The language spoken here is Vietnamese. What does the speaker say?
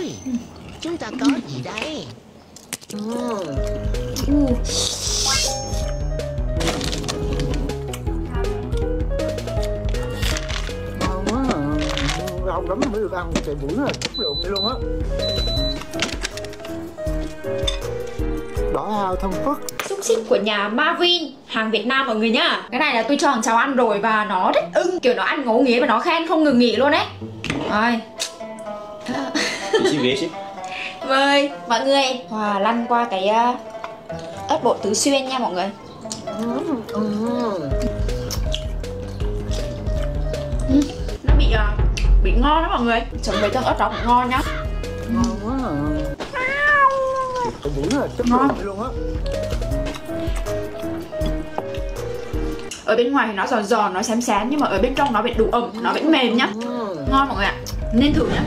thôi. Chúng ta có gì đây? Ngon quá. Lâu lắm mới được ăn cái buổi này chất lượng này luôn á. Đỏ ao thơm phức. Xúc xích của nhà Marvin, hàng Việt Nam mọi người nhá. Cái này là tôi cho thằng Chào ăn rồi và nó rất ưng, kiểu nó ăn ngấu nghiến và nó khen không ngừng nghỉ luôn đấy. Rồi. Xin ghế chứ. Mời mọi người hòa lăn qua cái ớt bột tứ xuyên nha mọi người. Nó bị ngon đó mọi người. Chấm với tương ớt đó cũng ngon nhá. Ngon quá. Cái buổi này chất lượng này luôn á. Ở bên ngoài thì nó giòn giòn, nó xém xém, nhưng mà ở bên trong nó bị đủ ẩm, nó vẫn mềm nhá. Ngon mọi người ạ, nên thử nhá.